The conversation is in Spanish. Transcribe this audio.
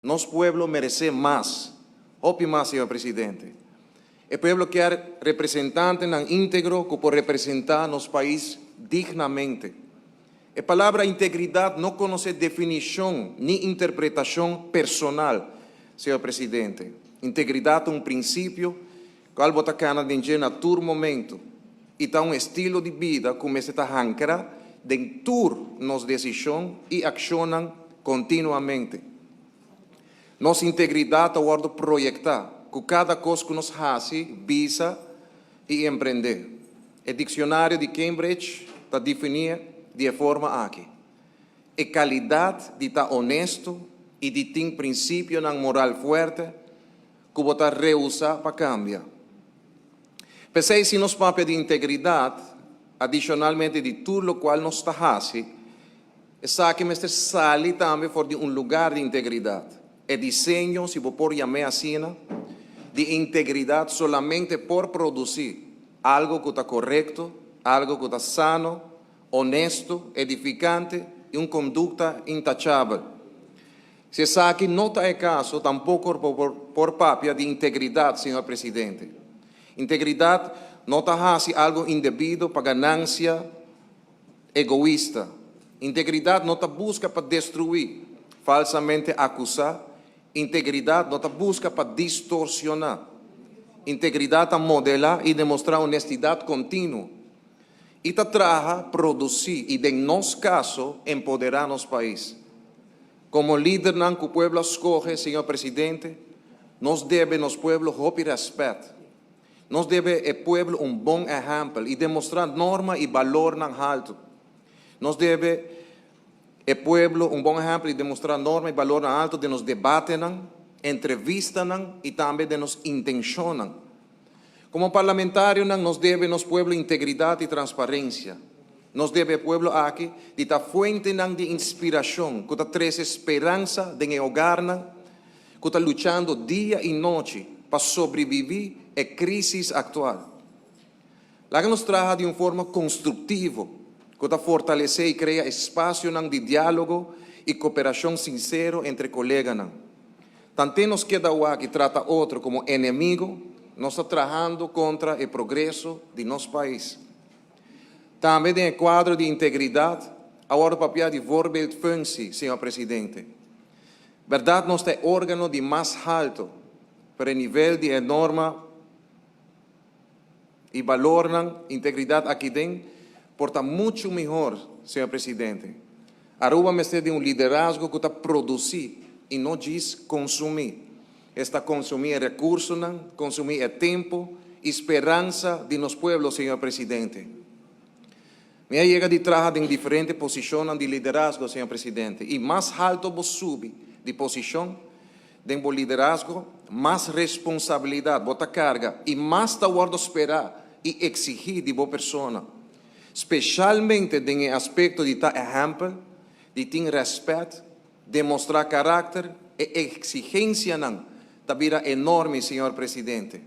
Nuestro pueblo merece más, o más, señor presidente. El pueblo quer representante íntegro que pueda representar nuestro país dignamente. La palabra integridad no conoce definición ni interpretación personal, señor presidente. Integridad es un principio que algo está canadiense a todo momento y está un estilo de vida que está ancrado en todas nuestras decisiones y accionan continuamente. Nossa integridade é hora de projetar, que cada coisa que nos faz, visa e empreender. O dicionário de Cambridge está definido de forma aqui. A qualidade de estar honesto e de ter princípio na moral forte, que você reusar para cambiar. Pensei se nos papel de integridade, adicionalmente de tudo o qual nos está fazendo, é que nós saímos também por de lugar de integridade. El diseño, si por llamar así, de integridad solamente por producir algo que está correcto, algo que está sano, honesto, edificante y una conducta intachable. Si es aquí no está el caso tampoco por papia de integridad, señor presidente. Integridad no está haciendo algo indebido para ganancia egoísta. Integridad no está busca para destruir, falsamente acusar. Integridade não está busca para distorcionar. Integridade está modelar e demonstrar honestidade contínua. E está trabalhar, produzir e, em nosso caso, empoderar nosso país. Como líder que o povo escolhe, senhor presidente, nós devemos nosso povo respeito. Nós devemos ao povo bom exemplo e demonstrar norma e valor alto. Nós devemos el pueblo bom exemplo e demonstrar norma e valor alto de nos debates, entrevistas e também de nos intenciones. Como parlamentario, nos debe nos pueblo integridade e transparência. Nos debe el pueblo aqui de estar fuente de inspiração, que está traz esperança de hogar, que está luchando dia e noite para sobreviver a crise atual. Lá que nos traga de uma forma construtiva, que está fortalecer e crea espaço de diálogo e cooperação sincero entre colegas. Tanto nos queda que trata outro como inimigo, nós estamos trabalhando contra o progresso de nosso país. Também em quadro de integridade, agora o papel de voorbeeldfunctie, senhor presidente. Verdade, nós temos órgão de mais alto para o nível de norma e valor na integridade aqui dentro, porta muito melhor, senhor presidente. Aruba me de liderazgo que está produzir e não diz consumir. Está consumir recursos, consumir tempo, esperança de nos pueblos, senhor presidente. Me llega de trabajar en diferentes posiciones de liderazgo, señor presidente. Y más alto vos sube de posición de liderazgo, más responsabilidad, bota carga y más te guardo esperar y exigir de vos persona. Especialmente en el aspecto de estar ejemplo, de tener respeto, demostrar carácter e exigencia, también enorme, señor presidente.